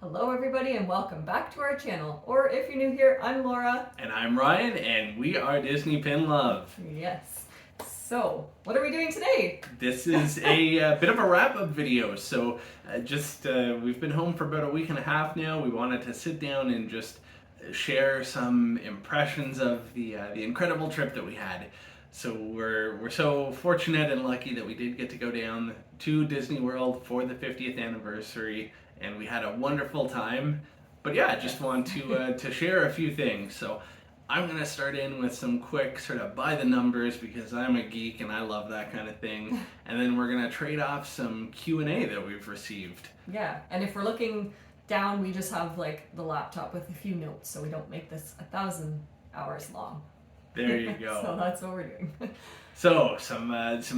Hello everybody and welcome back to our channel. Or if you're new here, I'm Laura. And I'm Ryan, and we are Disney Pin Love. Yes. So, what are we doing today? This is a bit of a wrap-up video. So, we've been home for about a week and a half now. We wanted to sit down and just share some impressions of the incredible trip that we had. So we're so fortunate and lucky that we did get to go down to Disney World for the 50th anniversary, and we had a wonderful time. But yeah, I just want to share a few things. So I'm gonna start in with some quick sort of by the numbers because I'm a geek and I love that kind of thing. And then we're gonna trade off some Q&A that we've received. Yeah, and if we're looking down, we just have like the laptop with a few notes, so we don't make this 1,000 hours long. There you go. So that's what we're doing. So, some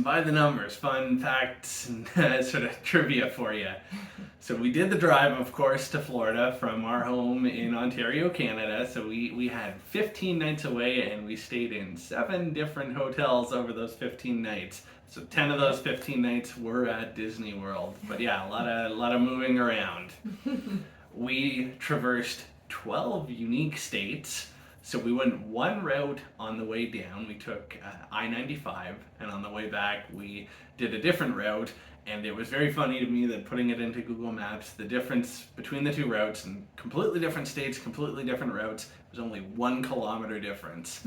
by the numbers, fun facts, and sort of trivia for you. So we did the drive, of course, to Florida from our home in Ontario, Canada. So we had 15 nights away, and we stayed in 7 different hotels over those 15 nights. So 10 of those 15 nights were at Disney World. But yeah, a lot of moving around. We traversed 12 unique states. So we went one route on the way down. We took I-95, and on the way back we did a different route. And it was very funny to me that putting it into Google Maps, the difference between the two routes and completely different states, completely different routes, was only 1 kilometer difference.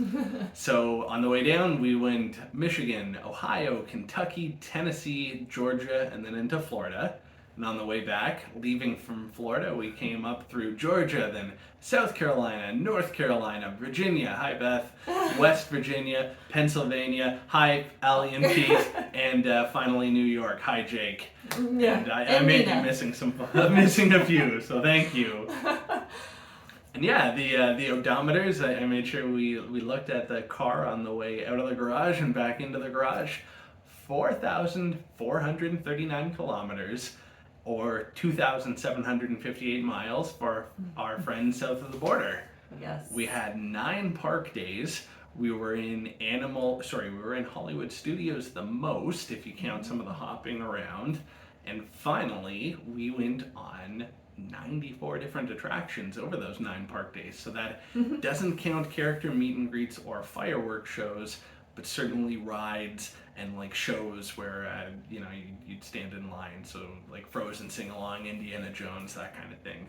So on the way down, we went Michigan, Ohio, Kentucky, Tennessee, Georgia, and then into Florida. And on the way back, leaving from Florida, we came up through Georgia, then South Carolina, North Carolina, Virginia, hi Beth, West Virginia, Pennsylvania, hi Allie and Pete, and finally New York, hi Jake. Yeah, and I may be missing missing a few, so thank you. And yeah, the odometers, I made sure we looked at the car on the way out of the garage and back into the garage. 4,439 kilometers. Or 2,758 miles for our friends south of the border. Yes. We had 9 park days. We were in Hollywood Studios the most, if you count some of the hopping around. And finally, we went on 94 different attractions over those 9 park days. So that doesn't count character meet and greets or fireworks shows, but certainly rides and like shows where you'd stand in line, so like Frozen sing along, Indiana Jones, that kind of thing.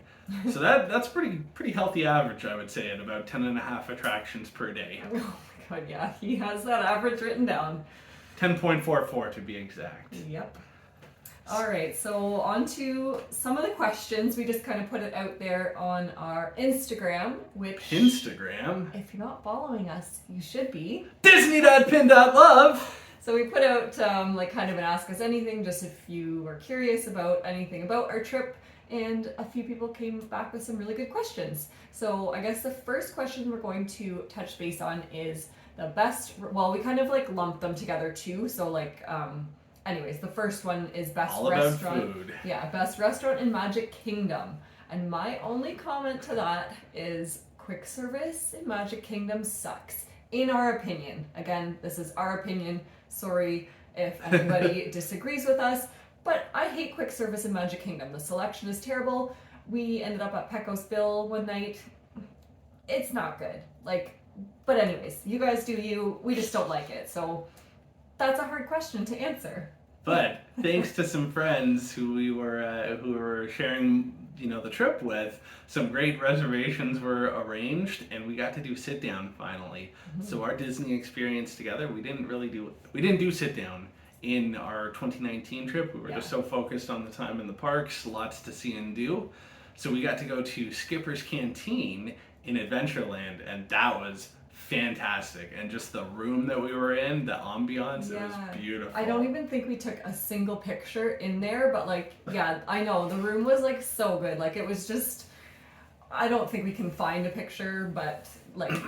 So that's pretty healthy average, I would say, at about 10.5 attractions per day. Oh my god, yeah, he has that average written down. 10.44 to be exact. Yep. All right, so on to some of the questions. We just kind of put it out there on our Instagram, which... Instagram? If you're not following us, you should be. Disney.pin.love! So we put out kind of an Ask Us Anything, just if you were curious about anything about our trip, and a few people came back with some really good questions. So I guess the first question we're going to touch base on is the best, well, we kind of like lumped them together too, so anyways, the first one is best all restaurant. About food. Yeah, best restaurant in Magic Kingdom. And my only comment to that is quick service in Magic Kingdom sucks. In our opinion. Again, this is our opinion. Sorry if anybody disagrees with us, but I hate quick service in Magic Kingdom. The selection is terrible. We ended up at Pecos Bill one night. It's not good. But anyways, you guys do you. We just don't like it. So that's a hard question to answer. But thanks to some friends who we were sharing, the trip with, some great reservations were arranged, and we got to do sit down finally. Mm-hmm. So our Disney experience together, we didn't do sit down in our 2019 trip. We were just so focused on the time in the parks, lots to see and do. So we got to go to Skipper's Canteen in Adventureland, and that was fantastic. And just the room that we were in, the ambiance, it was beautiful. I don't even think we took a single picture in there, but I know the room was so good. It was just, I don't think we can find a picture, but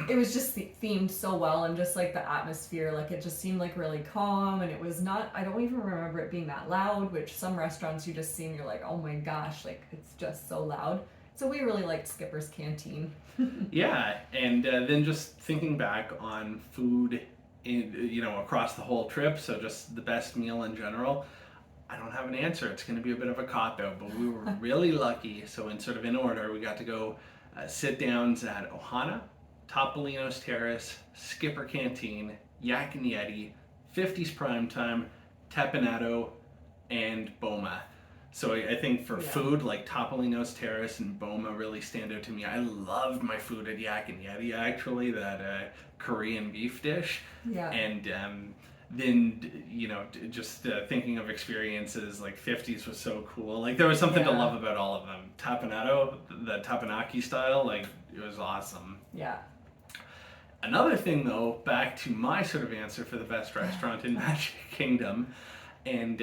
it was just themed so well, and just the atmosphere, it just seemed really calm, and it was not, I don't even remember it being that loud, which some restaurants you just see and you're like, oh my gosh, it's just so loud. So we really liked Skipper's Canteen. Yeah, and then just thinking back on food, across the whole trip, so just the best meal in general, I don't have an answer. It's going to be a bit of a cop-out, but we were really lucky. So in order, we got to go sit-downs at Ohana, Topolino's Terrace, Skipper Canteen, Yak and Yeti, 50s Primetime, Tepanato, and Boma. So I think for food, like Topolino's Terrace and Boma really stand out to me. I loved my food at Yak and Yeti, actually, that Korean beef dish. Yeah. And then, just thinking of experiences, like 50s was so cool. Like there was something to love about all of them. Tapanato, the Tapanaki style, like it was awesome. Yeah. Another thing, though, back to my sort of answer for the best restaurant in Magic Kingdom, and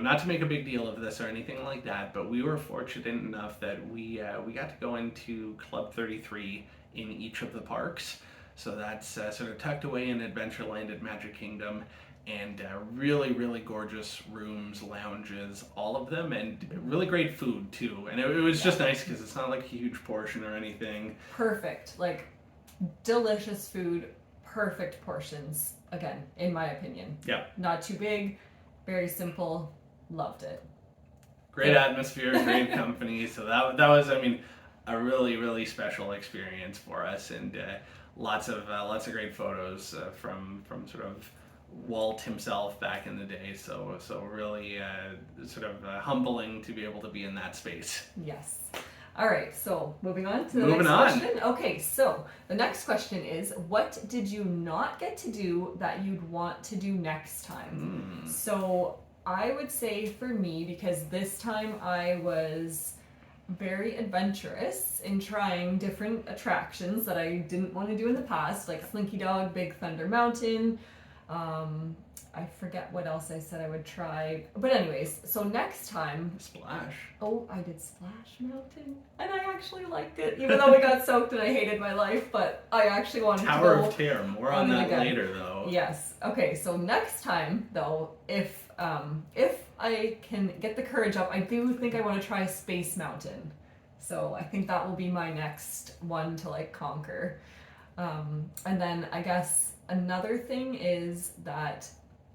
not to make a big deal of this or anything like that, but we were fortunate enough that we got to go into Club 33 in each of the parks. So that's sort of tucked away in Adventureland at Magic Kingdom, and really, really gorgeous rooms, lounges, all of them, and really great food too. And it was just nice because it's not like a huge portion or anything. Perfect. Like, delicious food, perfect portions, again, in my opinion. Yeah. Not too big, very simple, loved it. Great atmosphere, great company. So that was, a really, really special experience for us, and lots of great photos from sort of Walt himself back in the day. So really sort of humbling to be able to be in that space. Yes. All right, so moving on to the Moving next on. question. Okay, so the next question is, what did you not get to do that you'd want to do next time? So I would say for me, because this time I was very adventurous in trying different attractions that I didn't want to do in the past, like Slinky Dog, Big Thunder Mountain. I forget what else I said I would try. But anyways, so next time... Splash. Oh, I did Splash Mountain. And I actually liked it, even though we got soaked and I hated my life, but I actually wanted Tower to go of Terror. More on that later, though. Yes. Okay, so next time, though, if I can get the courage up, I do think I want to try Space Mountain. So I think that will be my next one to, like, conquer. And then I guess another thing is that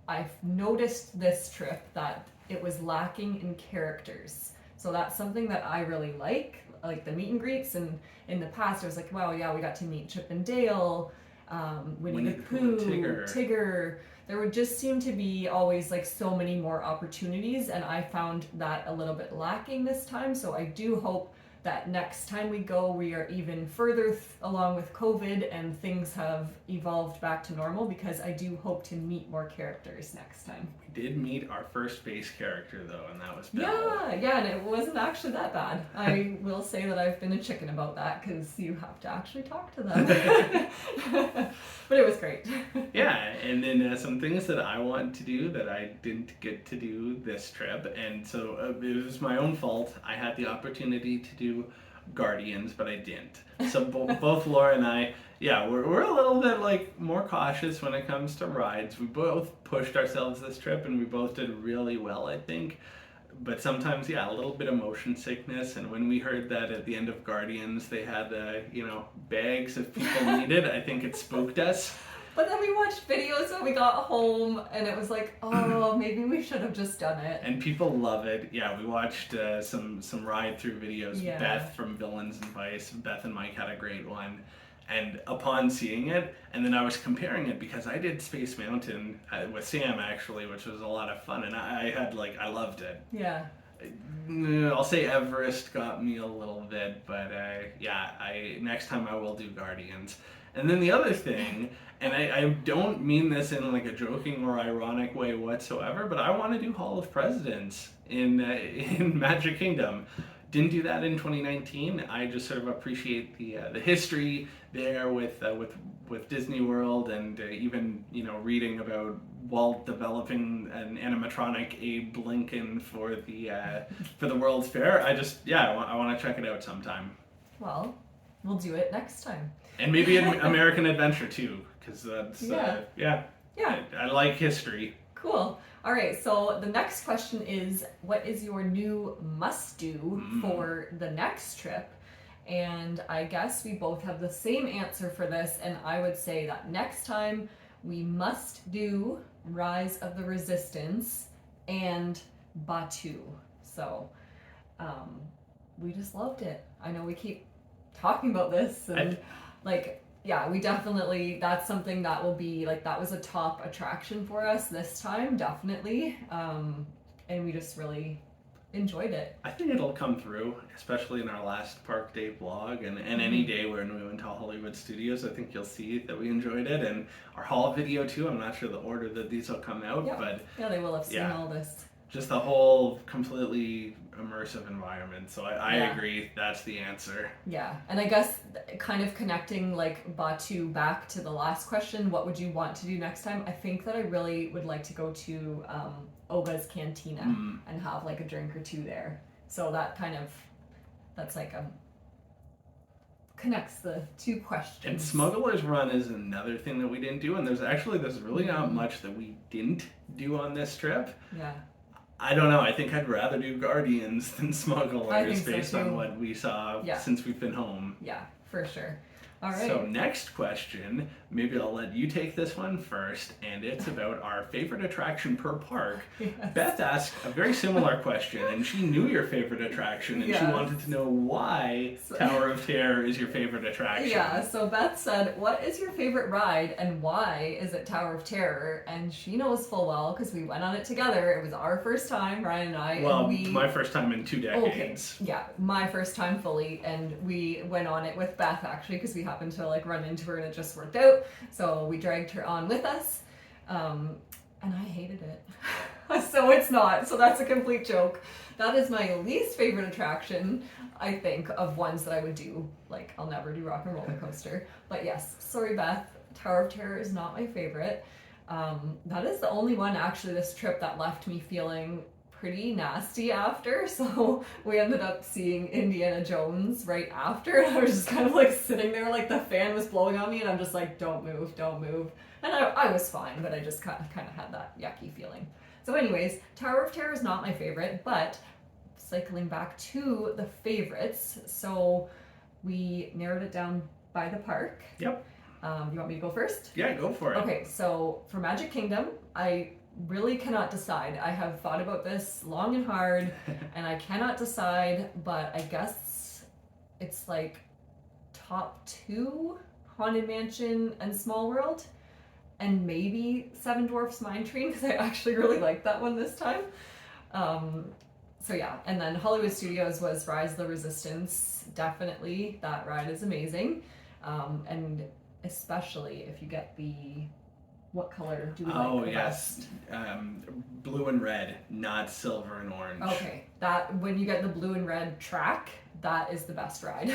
I've noticed this trip that it was lacking in characters. So that's something that I really like the meet and greets. And in the past, I was like, wow, yeah, we got to meet Chip and Dale, Winnie the Pooh, Tigger. There would just seem to be always like so many more opportunities, and I found that a little bit lacking this time. So I do hope that next time we go, we are even further along with COVID and things have evolved back to normal, because I do hope to meet more characters next time. We did meet our first base character, though, and that was Belle. Yeah, and it wasn't actually that bad. I will say that I've been a chicken about that, because you have to actually talk to them. But it was great. Yeah, and then some things that I want to do that I didn't get to do this trip, and so it was my own fault. I had the opportunity to do Guardians, but I didn't. So both Laura and I, we're a little bit like more cautious when it comes to rides. We both pushed ourselves this trip, and we both did really well, I think. But sometimes, a little bit of motion sickness. And when we heard that at the end of Guardians they had, bags if people needed, I think it spooked us. But then we watched videos when we got home, and it was like, oh, maybe we should have just done it. And people love it. Yeah, we watched some ride-through videos. Yeah. Beth from Villains and Vice, Beth and Mike had a great one. And upon seeing it, and then I was comparing it because I did Space Mountain with Sam, actually, which was a lot of fun. And I loved it. Yeah. I'll say Everest got me a little bit, but next time I will do Guardians. And then the other thing, and I don't mean this in like a joking or ironic way whatsoever, but I want to do Hall of Presidents in Magic Kingdom. Didn't do that in 2019. I just sort of appreciate the history there with Disney World, and even reading about Walt developing an animatronic Abe Lincoln for the World's Fair. I want to check it out sometime. Well, we'll do it next time. And maybe American Adventure too, because that's Yeah. I like history. Cool. All right, so the next question is, what is your new must-do for the next trip? And I guess we both have the same answer for this, and I would say that next time we must do Rise of the Resistance and Batu. So we just loved it. I know we keep talking about this and yeah, we definitely, that's something that will be like, that was a top attraction for us this time, definitely. And we just really enjoyed it. I think it'll come through, especially in our last Park Day vlog and any day when we went to Hollywood Studios. I think you'll see that we enjoyed it, and our haul video too. I'm not sure the order that these will come out, but yeah, they will have seen all this. Just the whole completely immersive environment. So I agree, that's the answer. Yeah, and I guess kind of connecting like Batu back to the last question, what would you want to do next time? I think that I really would like to go to Oga's Cantina and have like a drink or two there. So that kind of, that's like connects the two questions. And Smuggler's Run is another thing that we didn't do, and there's really not much that we didn't do on this trip. Yeah. I don't know. I think I'd rather do Guardians than Smugglers based so on what we saw since we've been home. Yeah, for sure. All right. So next question, maybe I'll let you take this one first, and it's about our favorite attraction per park. Yes. Beth asked a very similar question, and she knew your favorite attraction, and she wanted to know why Tower of Terror is your favorite attraction. Yeah, so Beth said, what is your favorite ride, and why is it Tower of Terror? And she knows full well, because we went on it together. It was our first time, Ryan and I. Well, and my first time in 2 decades. Okay. Yeah, my first time fully, and we went on it with Beth, actually, because we happened to like run into her and it just worked out. So we dragged her on with us, and I hated it. So it's not. So that's a complete joke. That is my least favorite attraction, I think, of ones that I would do. Like, I'll never do Rock and Roller Coaster. But yes, sorry Beth, Tower of Terror is not my favorite. That is the only one actually this trip that left me feeling pretty nasty after, so we ended up seeing Indiana Jones right after, and I was just kind of like sitting there like the fan was blowing on me, and I'm just like, don't move, and I was fine, but I just kind of had that yucky feeling. So anyways, Tower of Terror is not my favorite, but cycling back to the favorites, so we narrowed it down by the park. Yep. You want me to go first? Yeah, go for it. Okay, so for Magic Kingdom, I really cannot decide. I have thought about this long and hard, and I cannot decide, but I guess it's like top 2, Haunted Mansion and Small World, and maybe Seven Dwarfs Mine Train, because I actually really liked that one this time. So yeah, and then Hollywood Studios was Rise of the Resistance. Definitely, that ride is amazing, and especially if you get the, what color do we like the best? Blue and red, not silver and orange. Okay, that when you get the blue and red track, that is the best ride.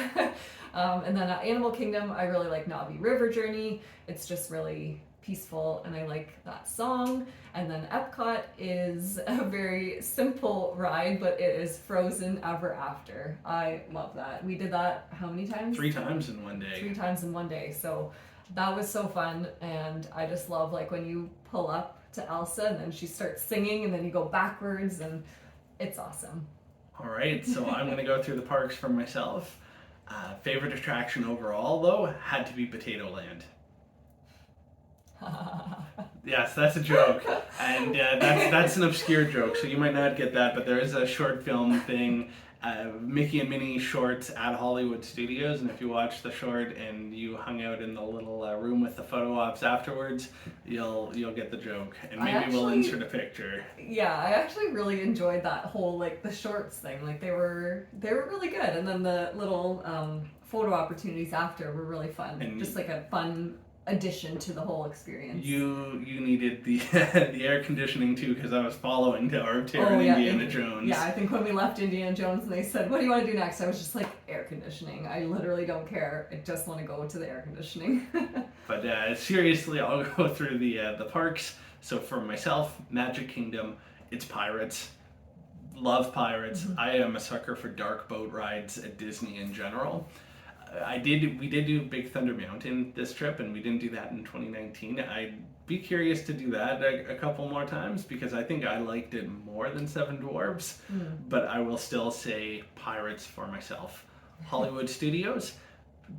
And then at Animal Kingdom, I really like Navi River Journey. It's just really peaceful, and I like that song. And then Epcot is a very simple ride, but it is Frozen Ever After. I love that. We did that how many times? 3 times in one day. 3 times in one day. So that was so fun, and I just love like when you pull up to Elsa and then she starts singing and then you go backwards, and it's awesome. All right, so I'm going to go through the parks for myself. Favorite attraction overall, though, had to be Potato Land. Yes, that's a joke, and that's an obscure joke, so you might not get that, but there is a short film thing, Mickey and Minnie shorts at Hollywood Studios, and if you watch the short and you hung out in the little room with the photo ops afterwards, you'll get the joke, and maybe we'll insert a picture. Yeah, I actually really enjoyed that whole like the shorts thing. Like they were really good, and then the little photo opportunities after were really fun. And just like a fun addition to the whole experience. You needed the the air conditioning too, because I was following Tower of Terror and Indiana Jones. Yeah, I think when we left Indiana Jones and they said, what do you want to do next? I was just like, air conditioning. I literally don't care. I just want to go to the air conditioning. But seriously, I'll go through the parks. So for myself, Magic Kingdom, it's Pirates. Love Pirates. Mm-hmm. I am a sucker for dark boat rides at Disney in general. We did do Big Thunder Mountain this trip, and we didn't do that in 2019. I'd be curious to do that a couple more times, because I think I liked it more than Seven Dwarfs, but I will still say Pirates for myself. Hollywood Studios,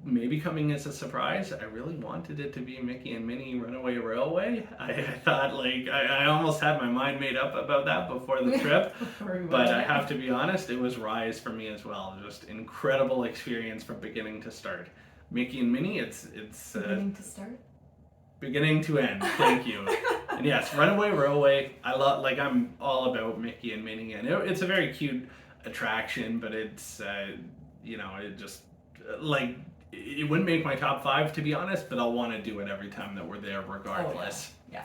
maybe coming as a surprise, I really wanted it to be Mickey and Minnie Runaway Railway. I thought, like, I almost had my mind made up about that before the trip. But I have to be honest, it was Rise for me as well. Just incredible experience from beginning to start. Mickey and Minnie, it's Beginning to start? beginning to end. Thank you. And yes, Runaway Railway, I'm all about Mickey and Minnie, and it's a very cute attraction, but it's it just like it wouldn't make my top 5 to be honest, but I'll want to do it every time that we're there regardless. Oh, yeah.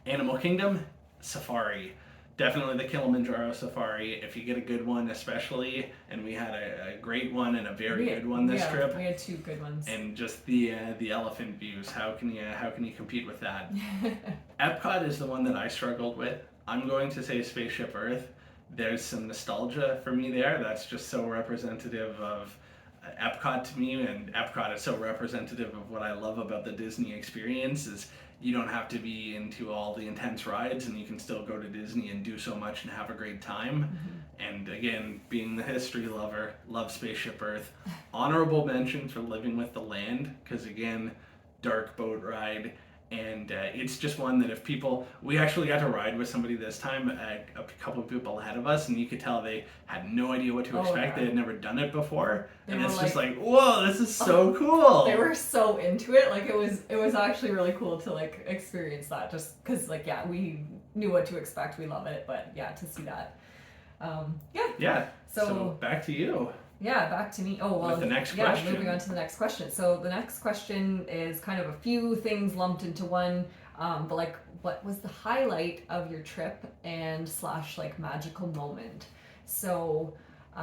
Animal Kingdom Safari, definitely the Kilimanjaro Safari if you get a good one, especially, and we had a great one and a very good one this trip. We had 2 good ones. And just the elephant views, how can you compete with that? Epcot is the one that I struggled with. I'm going to say Spaceship Earth. There's some nostalgia for me there. That's just so representative of Epcot to me, and Epcot is so representative of what I love about the Disney experience. Is you don't have to be into all the intense rides, and you can still go to Disney and do so much and have a great time. And again, being the history lover, love Spaceship Earth. Honorable mention for Living with the Land, because again, dark boat ride. And it's just one that we actually got to ride with somebody this time, a couple of people ahead of us, and you could tell they had no idea what to expect. Yeah. They had never done it before. And it's just like, whoa, this is so cool. They were so into it. Like, it was actually really cool to, like, experience that, just because, like, yeah, we knew what to expect. We love it, but yeah, to see that. Yeah. So back to you. Yeah, back to me. Oh, well, with the next question. Moving on to the next question. So the next question is kind of a few things lumped into one, but like, what was the highlight of your trip and / like magical moment? So, do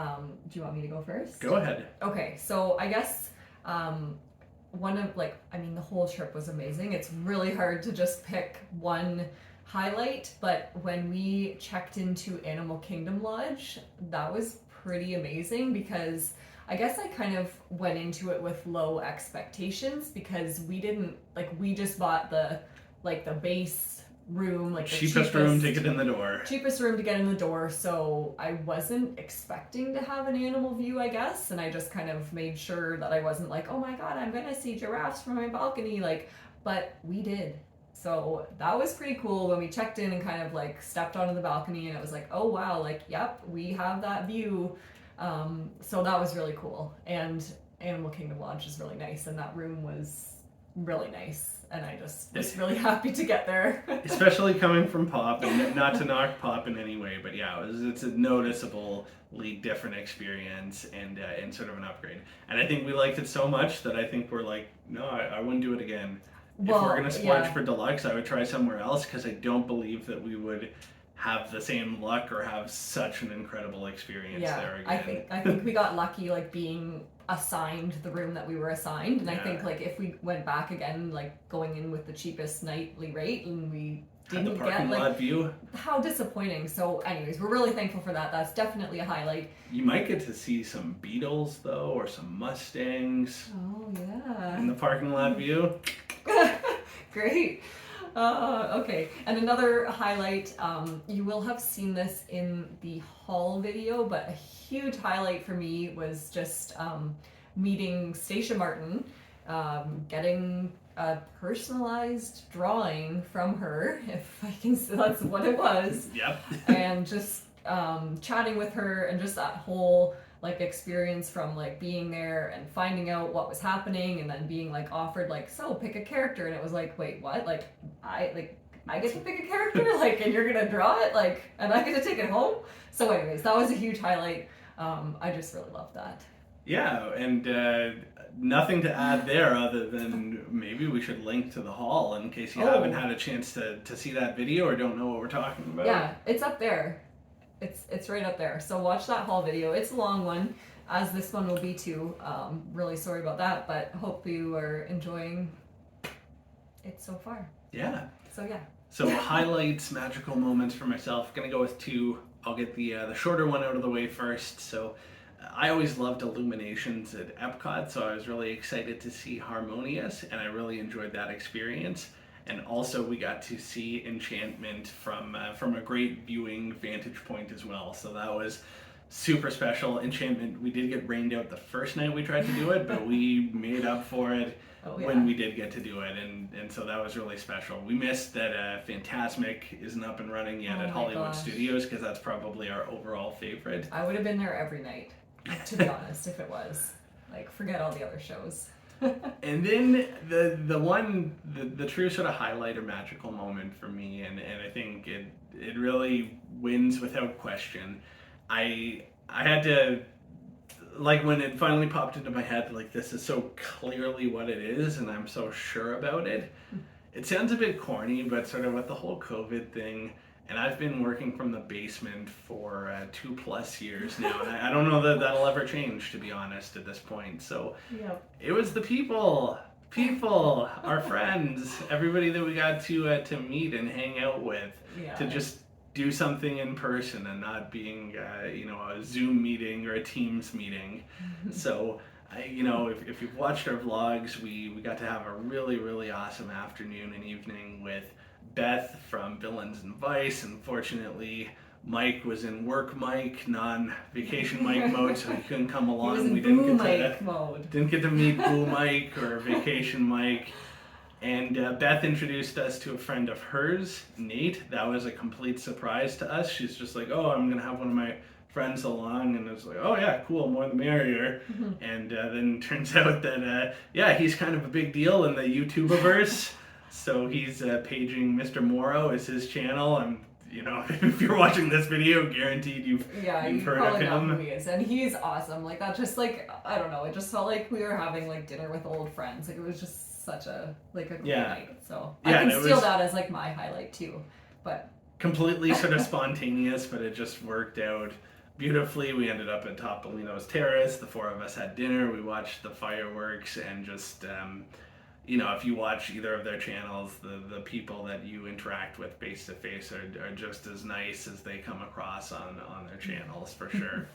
you want me to go first? Go ahead. Okay, so I guess one of the whole trip was amazing. It's really hard to just pick one highlight, but when we checked into Animal Kingdom Lodge, that was pretty amazing, because I guess I kind of went into it with low expectations, because we just bought the base room, like the cheapest room to get in the door. Cheapest room to get in the door, so I wasn't expecting to have an animal view, I guess, and I just kind of made sure that I wasn't like, oh my god, I'm gonna see giraffes from my balcony, but we did. So that was pretty cool when we checked in and kind of like stepped onto the balcony, and it was like, oh wow, like, yep, we have that view. So that was really cool. And Animal Kingdom Lodge is really nice, and that room was really nice, and I just was really happy to get there. Especially coming from Pop, and not to knock Pop in any way, but yeah, it's a noticeably different experience, and sort of an upgrade. And I think we liked it so much that I think we're like, no, I wouldn't do it again. Well, if we're going to splurge for deluxe, I would try somewhere else, because I don't believe that we would have the same luck or have such an incredible experience there again. I think we got lucky, like, being assigned the room that we were assigned, and I think, like, if we went back again, like, going in with the cheapest nightly rate and we didn't the parking get, lot view. How disappointing. So anyways, we're really thankful for that. That's definitely a highlight. You might get to see some Beetles though, or some Mustangs. Oh yeah. In the parking lot view. Great. Okay, and another highlight, you will have seen this in the haul video, but a huge highlight for me was just meeting Stacia Martin, getting a personalized drawing from her, if I can say that's what it was. Yep. And just chatting with her, and just that whole like experience from like being there and finding out what was happening, and then being like offered like, so pick a character, and it was like, wait, what? I get to pick a character, like, and you're gonna draw it, like, and I get to take it home. So anyways, that was a huge highlight. I just really loved that. Yeah, and nothing to add there other than maybe we should link to the haul in case you haven't had a chance to see that video or don't know what we're talking about. Yeah, it's up there. It's right up there. So watch that haul video. It's a long one, as this one will be too. Really sorry about that, but hope you are enjoying it so far. Yeah. So yeah. So highlights, magical moments for myself. Gonna go with 2. I'll get the shorter one out of the way first. So I always loved Illuminations at Epcot, so I was really excited to see Harmonious, and I really enjoyed that experience. And also we got to see Enchantment from a great viewing vantage point as well. So that was super special. Enchantment, we did get rained out the first night we tried to do it, but we made up for it when we did get to do it, and so that was really special. We missed that Phantasmic isn't up and running yet at Hollywood Studios, because that's probably our overall favorite. I would have been there every night, to be honest, if it was. Like, forget all the other shows. And then the true sort of highlight or magical moment for me, and I think it really wins without question. I had to, like, when it finally popped into my head, like, this is so clearly what it is, and I'm so sure about it. It sounds a bit corny, but sort of with the whole COVID thing, and I've been working from the basement for 2+ years now, and I don't know that that'll ever change, to be honest, at this point. So It was the people, our friends, everybody that we got to meet and hang out with, to just do something in person and not being a Zoom meeting or a Teams meeting. So if you've watched our vlogs, we got to have a really, really awesome afternoon and evening with Beth from Villains and Vice. Unfortunately, Mike was in work Mike, non-vacation Mike mode, so he couldn't come along. He was in didn't get to meet Boo Mike or Vacation Mike. And Beth introduced us to a friend of hers, Nate. That was a complete surprise to us. She's just like, oh, I'm going to have one of my friends along. And it was like, oh, yeah, cool, more the merrier. And then turns out that, he's kind of a big deal in the YouTubeverse. So he's paging Mr. Morrow as his channel. And, if you're watching this video, guaranteed you've heard of him. Know who he is. And he's awesome. Like, that just, like, I don't know. It just felt like we were having, like, dinner with old friends. Like, it was just such a cool night. So I can steal that as like my highlight too. But completely sort of spontaneous, but it just worked out beautifully. We ended up at Topolino's Terrace. The four of us had dinner. We watched the fireworks, and just if you watch either of their channels, the people that you interact with face to face are just as nice as they come across on their channels, for sure.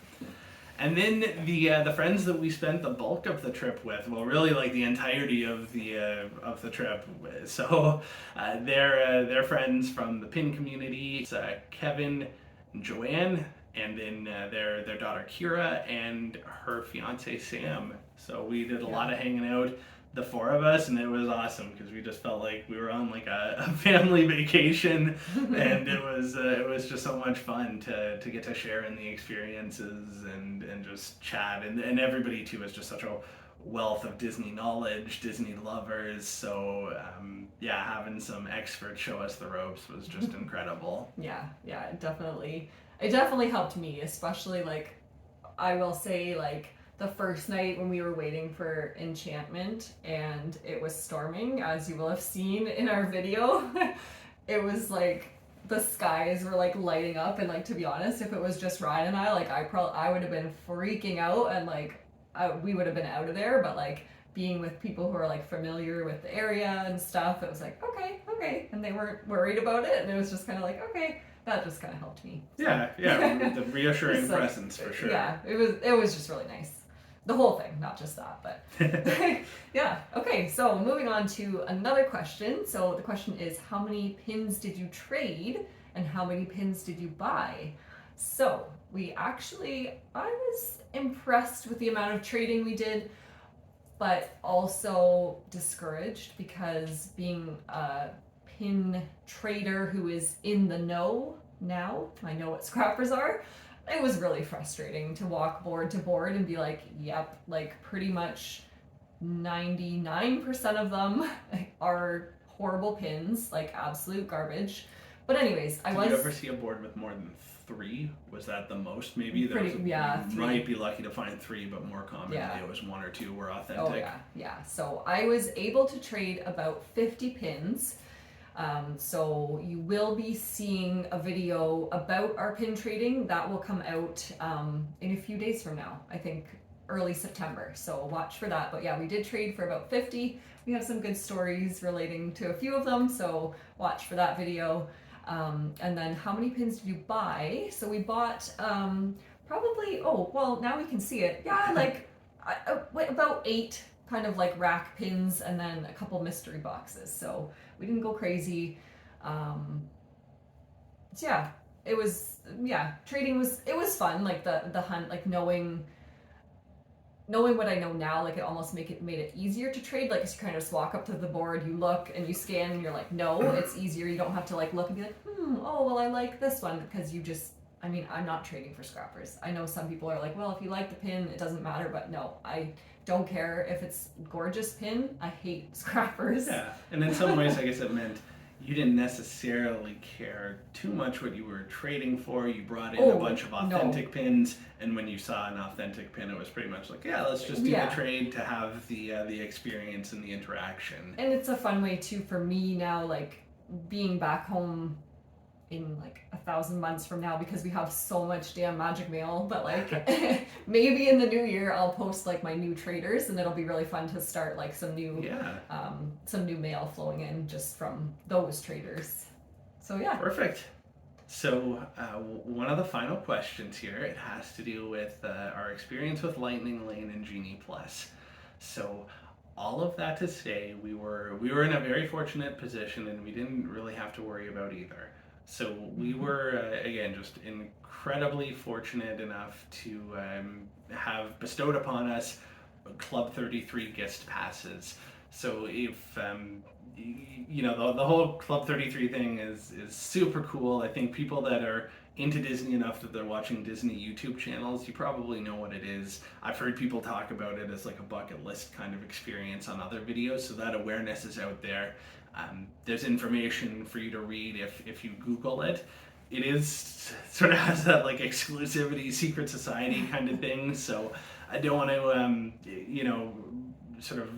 And then the friends that we spent the bulk of the trip with, well, really like the entirety of the trip. So they're friends from the pin community. It's Kevin and Joanne, and then their daughter Kira and her fiance Sam. So we did a lot of hanging out, the four of us, and it was awesome because we just felt like we were on like a family vacation, and it was just so much fun to get to share in the experiences and just chat, and everybody too is just such a wealth of Disney knowledge, Disney lovers. So having some experts show us the ropes was just incredible. It definitely helped me, especially like I will say like the first night when we were waiting for Enchantment and it was storming, as you will have seen in our video. It was like the skies were like lighting up, and like, to be honest, if it was just Ryan and I, like I would have been freaking out, and like we would have been out of there. But like being with people who are like familiar with the area and stuff, it was like okay, and they weren't worried about it, and it was just kind of like okay. That just kind of helped me. So. The reassuring presence, for sure. Yeah, it was just really nice. The whole thing, not just that, but okay, so moving on to another question. So the question is, how many pins did you trade and how many pins did you buy? So I was impressed with the amount of trading we did, but also discouraged, because being a pin trader who is in the know now, I know what scrappers are. It was really frustrating to walk board to board and be like, yep, like pretty much 99% of them are horrible pins, like absolute garbage. But anyways, Did you ever see a board with more than 3? Was that the most maybe? You might be lucky to find 3, but more commonly it was 1 or 2 were authentic. Oh yeah. So I was able to trade about 50 pins. So you will be seeing a video about our pin trading that will come out in a few days from now, I think early September, so watch for that. But yeah, we did trade for about 50. We have some good stories relating to a few of them, so watch for that video. And then how many pins did you buy? So we bought probably, now we can see it. Yeah, like about 8 kind of like rack pins, and then a couple mystery boxes. So we didn't go crazy. it was, yeah, trading was, it was fun, like the hunt, like knowing what I know now, like it almost made it easier to trade. Like, you kind of just walk up to the board, you look and you scan, and you're like, no, it's easier. You don't have to like look and be like, oh well, I like this one, because you just. I mean, I'm not trading for scrappers. I know some people are like, well, if you like the pin, it doesn't matter. But no, I don't care if it's gorgeous pin. I hate scrappers. Yeah, and in some ways, I guess it meant you didn't necessarily care too much what you were trading for. You brought in a bunch of authentic pins, and when you saw an authentic pin, it was pretty much like, yeah, let's just do the trade to have the experience and the interaction. And it's a fun way too for me now, like being back home in like 1,000 months from now, because we have so much damn magic mail, but like maybe in the new year I'll post like my new traders, and it'll be really fun to start like some new mail flowing in just from those traders. So yeah. Perfect. So one of the final questions here, it has to do with our experience with Lightning Lane and Genie Plus. So all of that to say, we were in a very fortunate position, and we didn't really have to worry about either. So we were, again, just incredibly fortunate enough to have bestowed upon us Club 33 guest passes. So if, you know, the whole Club 33 thing is super cool. I think people that are into Disney enough that they're watching Disney YouTube channels, you probably know what it is. I've heard people talk about it as like a bucket list kind of experience on other videos, so that awareness is out there. There's information for you to read if you Google it. It is sort of has that like exclusivity, secret society kind of thing. So I don't want to, you know, sort of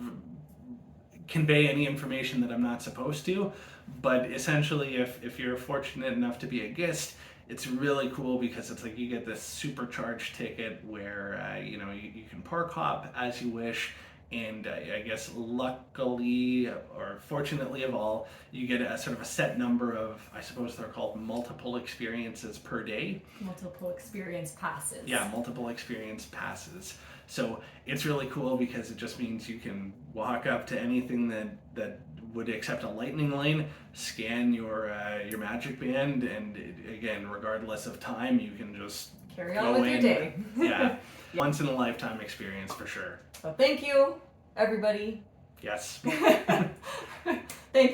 convey any information that I'm not supposed to. But essentially, if you're fortunate enough to be a guest, it's really cool because it's like you get this supercharged ticket where you know, you can park hop as you wish. And I guess luckily, or fortunately of all, you get a sort of a set number of, I suppose they're called multiple experiences per day. Multiple experience passes. Yeah, multiple experience passes. So it's really cool because it just means you can walk up to anything that would accept a Lightning Lane, scan your magic band, and again, regardless of time, you can just carry on with your day. Yeah. Once in a lifetime experience for sure. So thank you, everybody. Yes. Thank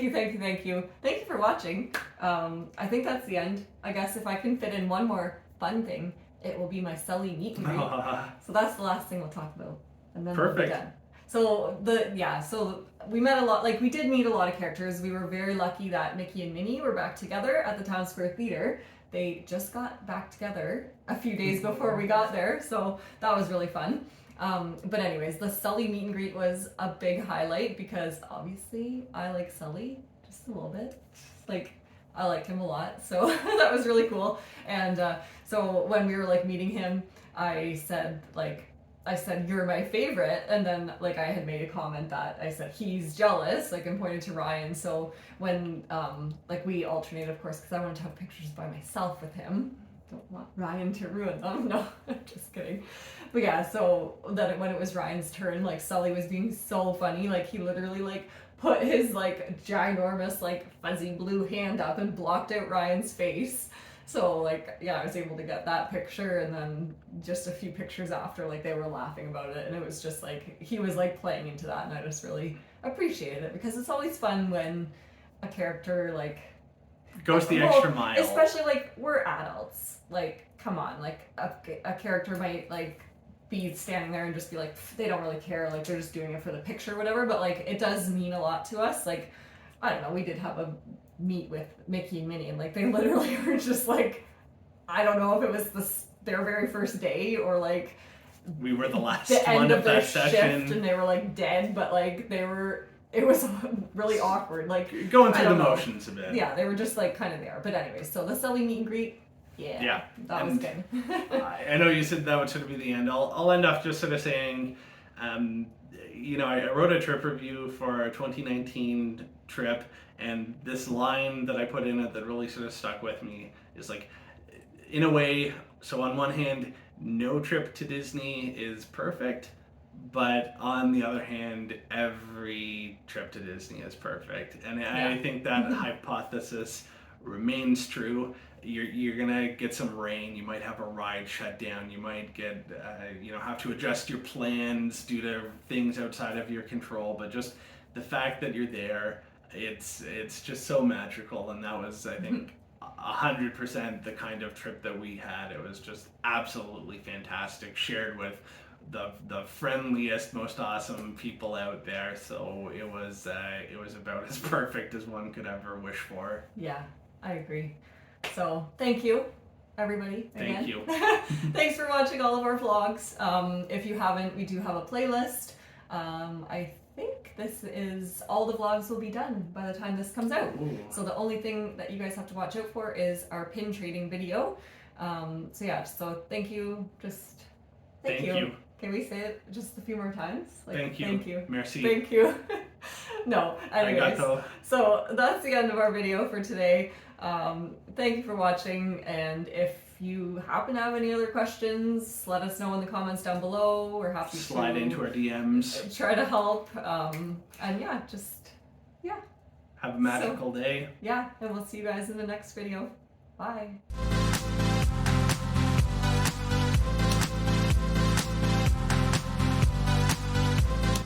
you. Thank you for watching. I think that's the end. I guess if I can fit in one more fun thing, it will be my Sully meet and greet. So that's the last thing we'll talk about. And then perfect. We'll be done. So we met a lot, like we did meet a lot of characters. We were very lucky that Mickey and Minnie were back together at the Town Square Theater. They just got back together a few days before we got there, so that was really fun. But anyways, the Sully meet and greet was a big highlight because obviously I like Sully just a little bit. Like, I liked him a lot, so that was really cool. And so when we were like meeting him, I said, you're my favorite, and then like I had made a comment that I said he's jealous, like, and pointed to Ryan. So when like we alternated, of course, because I wanted to have pictures by myself with him. Don't want Ryan to ruin them. No, just kidding. But yeah, so then when it was Ryan's turn, like Sully was being so funny. Like he literally like put his like ginormous like fuzzy blue hand up and blocked out Ryan's face. So like, yeah, I was able to get that picture, and then just a few pictures after, like they were laughing about it, and it was just like he was like playing into that, and I just really appreciated it because it's always fun when a character like goes the extra mile. Especially like we're adults. Like, come on, like a character might like be standing there and just be like, they don't really care, like they're just doing it for the picture or whatever, but like it does mean a lot to us. Like, I don't know, we did have a meet with Mickey and Minnie, and like they literally were just like, I don't know if it was their very first day or like we were the last the one end of their that session, shift, and they were like dead, but like it was really awkward, like going through the motions a bit. Yeah, they were just like kind of there. But anyways, so the Sully meet and greet, yeah, that was good. I know you said that would sort of be the end. I'll end off just sort of saying, you know, I wrote a trip review for our 2019 trip, and this line that I put in it that really sort of stuck with me is like, in a way, so on one hand, no trip to Disney is perfect, but on the other hand, every trip to Disney is perfect. And I think that hypothesis remains true. you're gonna get some rain. You might have a ride shut down. You might get have to adjust your plans due to things outside of your control. But just the fact that you're there, it's just so magical. And that was, I think, 100% the kind of trip that we had. It was just absolutely fantastic. Shared with the friendliest, most awesome people out there. So it was about as perfect as one could ever wish for. Yeah, I agree. So thank you, everybody. Again. Thank you. Thanks for watching all of our vlogs. If you haven't, we do have a playlist. I think this is all the vlogs will be done by the time this comes out. Ooh. So the only thing that you guys have to watch out for is our pin trading video. So yeah, so thank you. Just thank you. Can we say it just a few more times? Thank you. Thank you. Merci. Thank you. No, anyways. Arigato. So that's the end of our video for today. Thank you for watching, and if you happen to have any other questions, let us know in the comments down below. We're happy to Slide into our DMs. try to help. And yeah, just Have a magical day. yeah, and we'll see you guys in the next video. Bye.